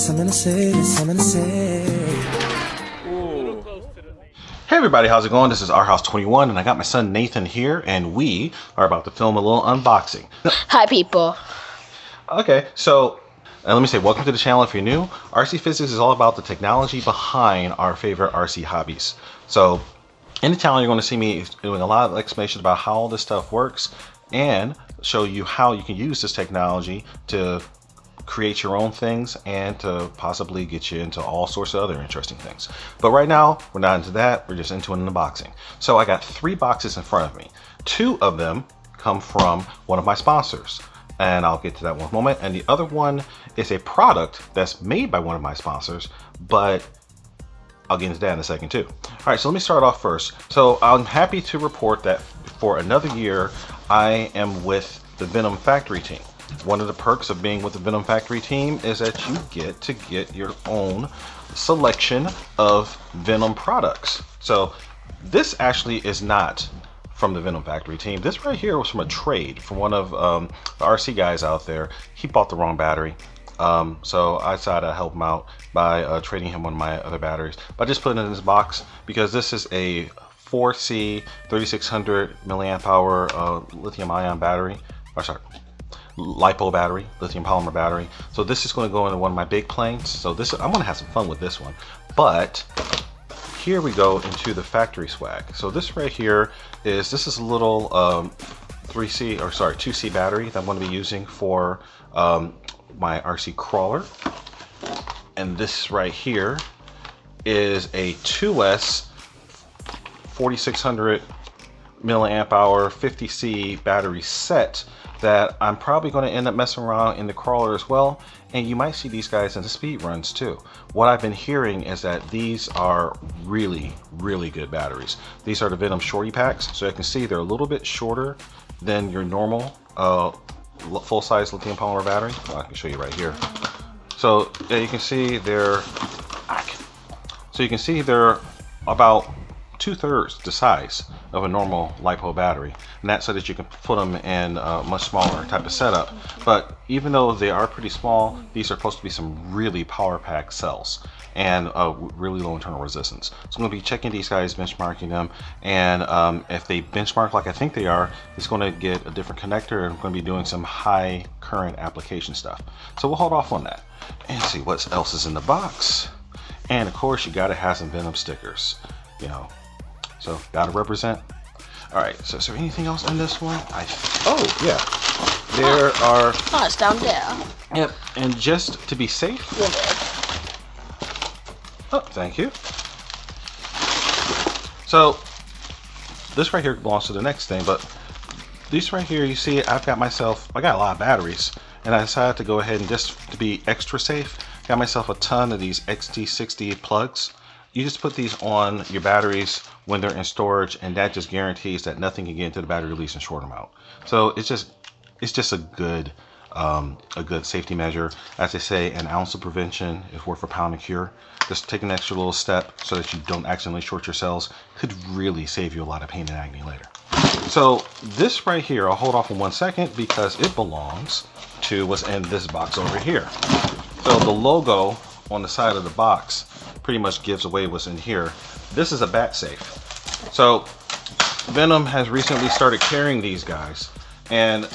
something to say, there's something to say. Hey everybody, how's it going? This is Our House 21 and I got my son Nathan here and we are about to film a little unboxing. Hi people. Okay, so let me say welcome to the channel if you're new. RC Physics is all about the technology behind our favorite RC hobbies. So in the channel you're going to see me doing a lot of explanations about how all this stuff works and show you how you can use this technology to create your own things and to possibly get you into all sorts of other interesting things. But right now we're not into that, we're just into an unboxing. So I got 3 boxes in front of me. 2 of them come from one of my sponsors and I'll get to that in one moment, and the other one is a product that's made by one of my sponsors, but I'll get into that in a second too. All right, so let me start off first. So I'm happy to report that for another year I am with the Venom factory team. One of the perks of being with the Venom factory team is that you get to get your own selection of Venom products. So this actually is not from the Venom factory team. This right here was from a trade from one of the RC guys out there. He bought the wrong battery. So I decided to help him out by trading him one of my other batteries. But I just put it in this box because this is a 4C 3600 milliamp hour lithium ion battery. Or sorry, LiPo battery, lithium polymer battery. So this is going to go into one of my big planes. So this, I'm going to have some fun with this one. But here we go into the factory swag. So this right here is, this is a little 2C battery that I'm going to be using for my RC crawler. And this right here is a 2S 4600 milliamp hour 50C battery set that I'm probably going to end up messing around in the crawler as well, and you might see these guys in the speed runs too. What I've been hearing is that these are really good batteries. These are the Venom shorty packs, so you can see they're a little bit shorter than your normal full-size lithium polymer battery. Well, I can show you right here. So yeah, you can see they're about 2/3 the size of a normal LiPo battery, and that's so that you can put them in a much smaller type of setup. But even though they are pretty small, these are supposed to be some really power packed cells and really low internal resistance. So I'm going to be checking these guys, benchmarking them, and if they benchmark like I think they are, it's going to get a different connector, and I'm going to be doing some high current application stuff. So we'll hold off on that and see what else is in the box. And of course you got to have some Venom stickers, you know. So gotta represent. All right, so is there anything else in this one? Oh yeah, there are. Oh, it's down there. Yep, and just to be safe. Oh, thank you. So this right here belongs to the next thing, but these right here, you see, I got a lot of batteries, and I decided to go ahead and, just to be extra safe, got myself a ton of these XT60 plugs. You just put these on your batteries when they're in storage, and that just guarantees that nothing can get into the battery release and short them out. So it's just a good safety measure. As they say, an ounce of prevention is worth a pound of cure. Just take an extra little step so that you don't accidentally short your cells could really save you a lot of pain and agony later. So this right here, I'll hold off on 1 second because it belongs to what's in this box over here. So the logo on the side of the box pretty much gives away what's in here. This is a bat safe. So Venom has recently started carrying these guys, and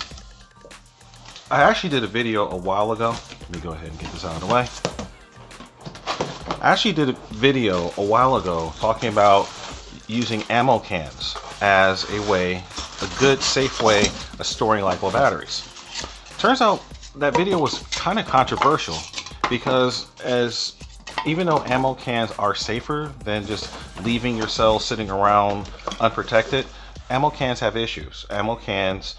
I actually did a video a while ago. Let me go ahead and get this out of the way. I actually did a video a while ago talking about using ammo cans as a good safe way of storing LiPo batteries. Turns out that video was kind of controversial because even though ammo cans are safer than just leaving your cells sitting around unprotected, ammo cans have issues. Ammo cans,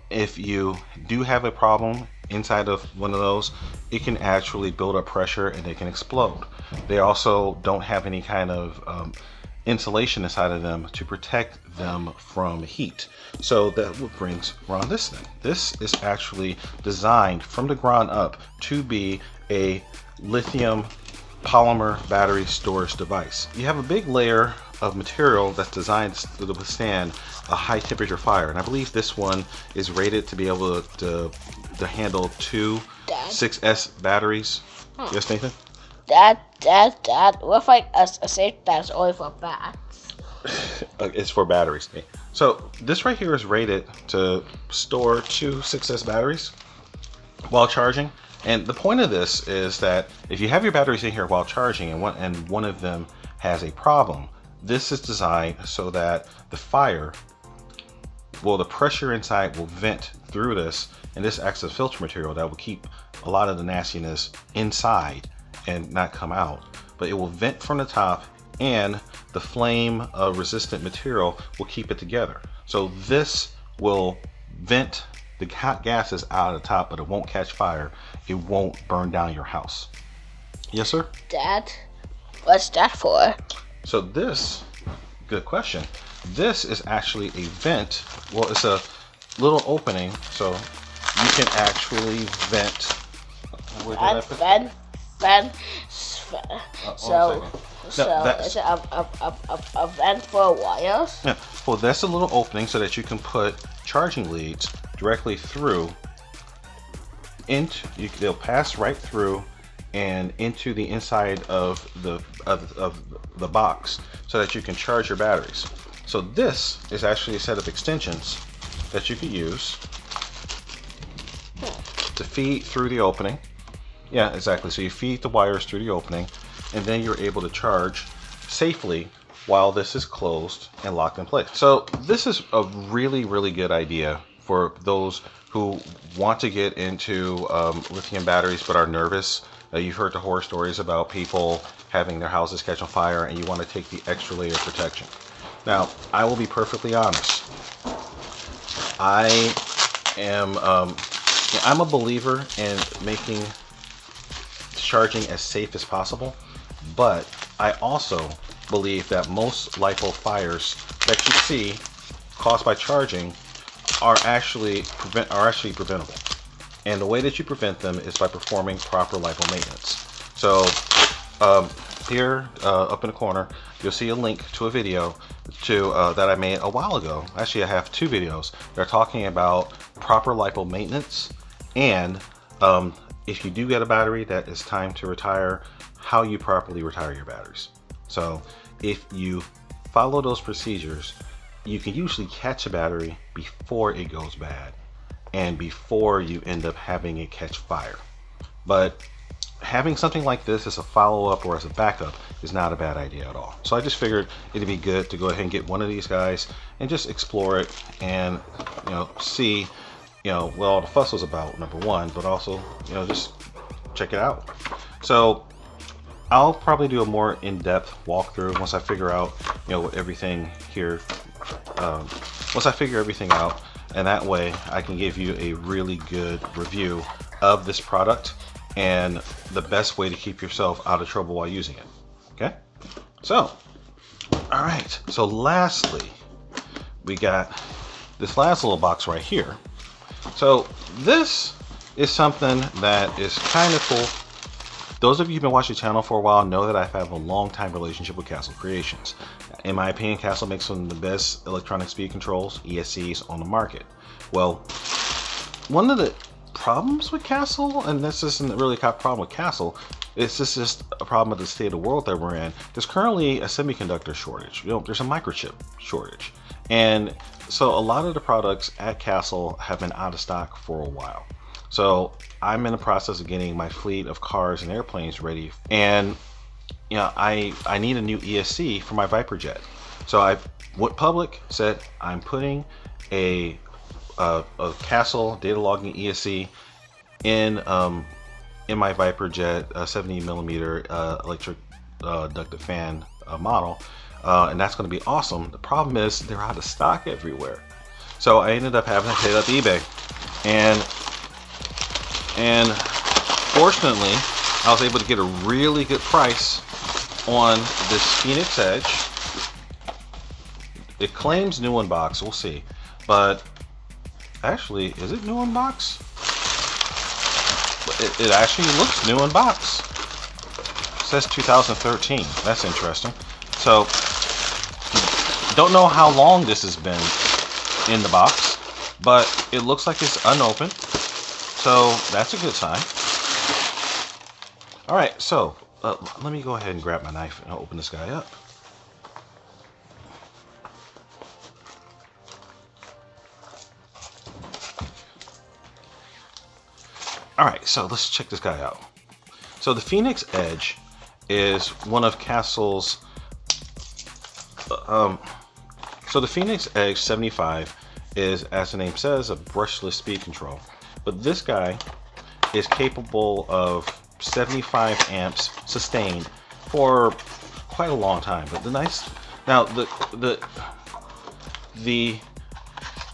if you do have a problem inside of one of those, it can actually build up pressure and they can explode. They also don't have any kind of insulation inside of them to protect them from heat. So that what brings around this thing. This is actually designed from the ground up to be a lithium polymer battery storage device. You have a big layer of material that's designed to withstand a high temperature fire, and I believe this one is rated to be able to handle 2 6S batteries Yes, Nathan? That with like a safe that's only for bats. It's for batteries. So this right here is rated to store 2 6S batteries while charging. And the point of this is that if you have your batteries in here while charging and one of them has a problem, this is designed so that the pressure inside will vent through this, and this acts as filter material that will keep a lot of the nastiness inside and not come out. But it will vent from the top, and the flame resistant material will keep it together. So this will vent the hot gases out of the top, but it won't catch fire. It won't burn down your house. Yes, sir? Dad, what's that for? So this, good question. This is actually a vent. Well, it's a little opening, so you can actually vent. Where did I put Vent. So It's a vent for wires. yeah, well, that's a little opening so that you can put charging leads directly through. They'll pass right through and into the inside of the box so that you can charge your batteries. So this is actually a set of extensions that you could use to feed through the opening. Yeah, exactly. So you feed the wires through the opening, and then you're able to charge safely while this is closed and locked in place. So this is a really, really good idea for those who want to get into lithium batteries but are nervous. You've heard the horror stories about people having their houses catch on fire, and you want to take the extra layer of protection. Now, I will be perfectly honest. I'm a believer in making charging as safe as possible, but I also believe that most LiPo fires that you see caused by charging are actually preventable. And the way that you prevent them is by performing proper LiPo maintenance. So here up in the corner, you'll see a link to a video that I made a while ago. Actually, I have 2 videos. They're talking about proper LiPo maintenance and if you do get a battery that is time to retire, how you properly retire your batteries. So if you follow those procedures, you can usually catch a battery before it goes bad and before you end up having it catch fire. But having something like this as a follow-up or as a backup is not a bad idea at all. So I just figured it'd be good to go ahead and get one of these guys and just explore it and see what all the fuss was about, number one, but also just check it out. So I'll probably do a more in-depth walkthrough once I figure out everything here. Once I figure everything out, and that way I can give you a really good review of this product and the best way to keep yourself out of trouble while using it. Okay, so all right, so lastly we got this last little box right here. So this is something that is kind of cool. Those of you who've been watching the channel for a while know that I've had a long time relationship with Castle Creations. In my opinion, Castle makes some of the best electronic speed controls, ESCs, on the market. Well, one of the problems with Castle, and this isn't really a problem with Castle, it's just a problem of the state of the world that we're in. There's currently a semiconductor shortage. There's a microchip shortage. And so a lot of the products at Castle have been out of stock for a while. So I'm in the process of getting my fleet of cars and airplanes ready. And I need a new ESC for my Viper jet. So I went public, said I'm putting a Castle data logging ESC in my Viper jet 70 millimeter electric ducted fan model. And that's going to be awesome. The problem is they're out of stock everywhere. So I ended up having to hit up eBay, and fortunately I was able to get a really good price on this Phoenix Edge. It claims new in box, we'll see, but actually, is it new in box? It actually looks new in box. It says 2013. That's interesting. So don't know how long this has been in the box, but it looks like it's unopened, so that's a good sign. All right, so let me go ahead and grab my knife and open this guy up. All right, so let's check this guy out. So the Phoenix Edge is one of Castle's. So the Phoenix Edge 75 is, as the name says, a brushless speed control. But this guy is capable of 75 amps sustained for quite a long time. But the nice now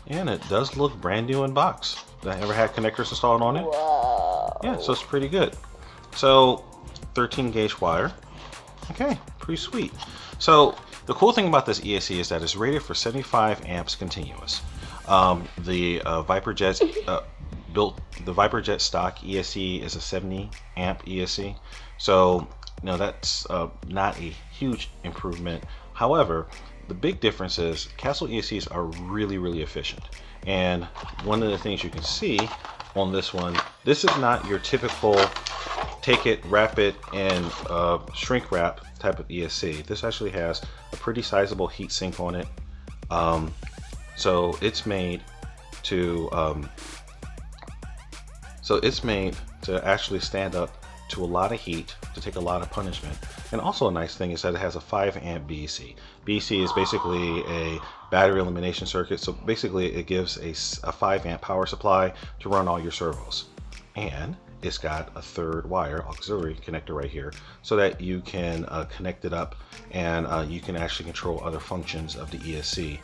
and it does look brand new in box. I ever had connectors installed on it. Whoa. Yeah, so it's pretty good. So 13 gauge wire. Okay, pretty sweet. So the cool thing about this ESC is that it's rated for 75 amps continuous. The ViperJet the ViperJet stock ESC is a 70 amp ESC. So that's not a huge improvement. However, the big difference is Castle ESCs are really, really efficient. And one of the things you can see on this one, this is not your typical take it, wrap it, and shrink wrap type of ESC. This actually has a pretty sizable heat sink on it. So it's made to actually stand up to a lot of heat, to take a lot of punishment. And also a nice thing is that it has a 5 amp BEC. BEC is basically a battery elimination circuit. So basically it gives a 5 amp power supply to run all your servos. And it's got a third wire auxiliary connector right here so that you can connect it up and you can actually control other functions of the ESC.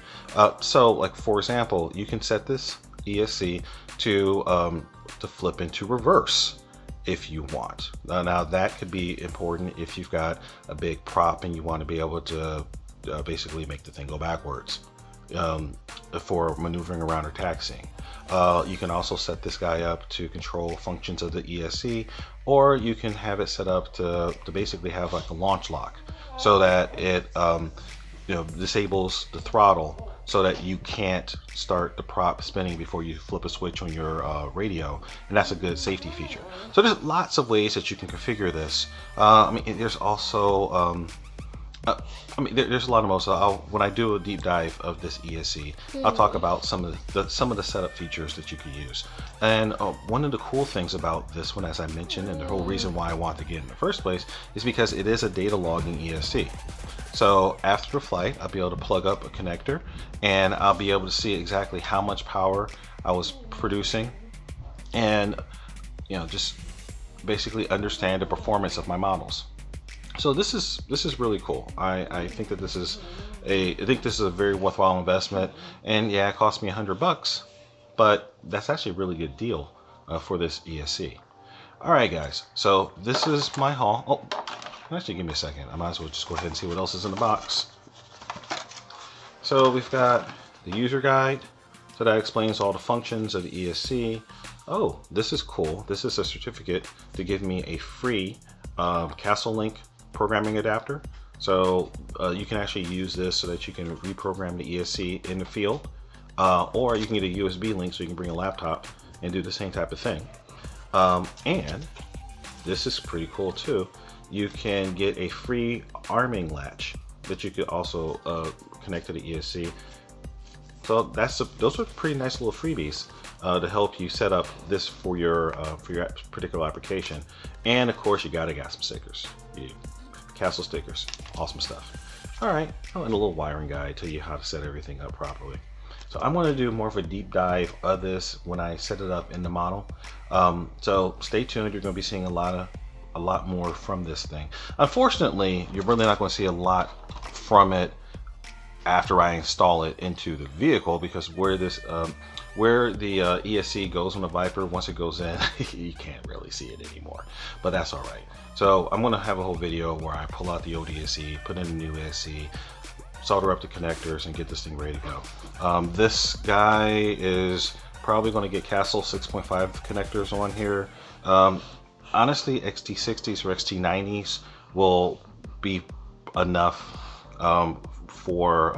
So like for example, you can set this ESC to flip into reverse if you want. Now that could be important if you've got a big prop and you want to be able to basically make the thing go backwards for maneuvering around or taxiing. You can also set this guy up to control functions of the ESC, or you can have it set up to basically have like a launch lock so that it disables the throttle so that you can't start the prop spinning before you flip a switch on your radio, and that's a good safety feature. So there's lots of ways that you can configure this. There's also there's a lot of modes. When I do a deep dive of this ESC, I'll talk about some of the setup features that you can use. And one of the cool things about this one, as I mentioned, and the whole reason why I wanted to get in the first place, is because it is a data logging ESC. So after the flight, I'll be able to plug up a connector and I'll be able to see exactly how much power I was producing, and just basically understand the performance of my models. So this is really cool. I think that this is a very worthwhile investment, and yeah, it cost me $100, but that's actually a really good deal for this ESC. All right, guys. So this is my haul. Oh, actually, give me a second. I might as well just go ahead and see what else is in the box. So we've got the user guide, so that explains all the functions of the ESC. Oh, this is cool. This is a certificate to give me a free Castle Link programming adapter. So you can actually use this so that you can reprogram the ESC in the field, or you can get a USB link so you can bring a laptop and do the same type of thing. And this is pretty cool too. You can get a free arming latch that you could also connect to the ESC. So those are pretty nice little freebies to help you set up this for your particular application. And of course, you gotta got some stickers. Castle stickers, awesome stuff. All right, and a little wiring guide tell you how to set everything up properly. So I'm going to do more of a deep dive of this when I set it up in the model. So stay tuned. You're going to be seeing a lot more from this thing. Unfortunately, you're really not going to see a lot from it after I install it into the vehicle, because where the ESC goes on the Viper, once it goes in, you can't really see it anymore. But that's all right. So I'm going to have a whole video where I pull out the old ESC, put in a new ESC, solder up the connectors, and get this thing ready to go. This guy is probably going to get Castle 6.5 connectors on here. Honestly, XT60s or XT90s will be enough for,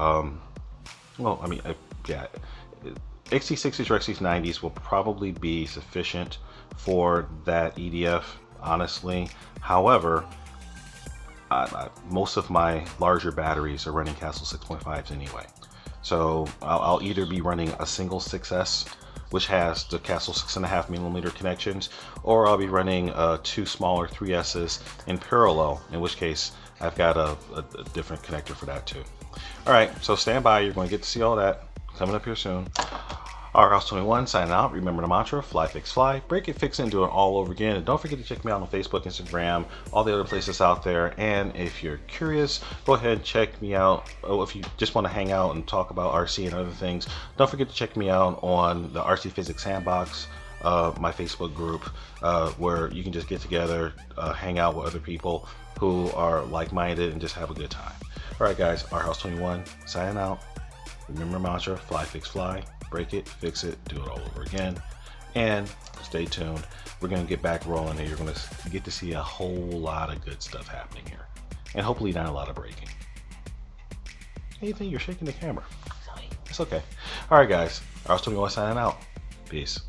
XT60s or XT90s will probably be sufficient for that EDF honestly. However, most of my larger batteries are running Castle 6.5s anyway. So I'll either be running a single 6S, which has the Castle 6.5mm connections, or I'll be running two smaller 3Ss in parallel, in which case I've got a different connector for that too. Alright, so stand by, you're going to get to see all that coming up here soon. RHouse21 signing out. Remember the mantra, fly, fix, fly, break it, fix it, and do it all over again. And don't forget to check me out on Facebook, Instagram, all the other places out there. And if you're curious, go ahead and check me out. Oh, if you just want to hang out and talk about RC and other things, don't forget to check me out on the RC Physics Sandbox, my Facebook group, where you can just get together, hang out with other people who are like-minded and just have a good time. Alright guys, RHouse21 signing out. Remember the mantra, fly, fix, fly. Break it, fix it, do it all over again. And stay tuned. We're going to get back rolling here. You're going to get to see a whole lot of good stuff happening here. And hopefully not a lot of breaking. Anything, you're shaking the camera. Sorry. It's okay. Alright guys, RHouse21 signing out. Peace.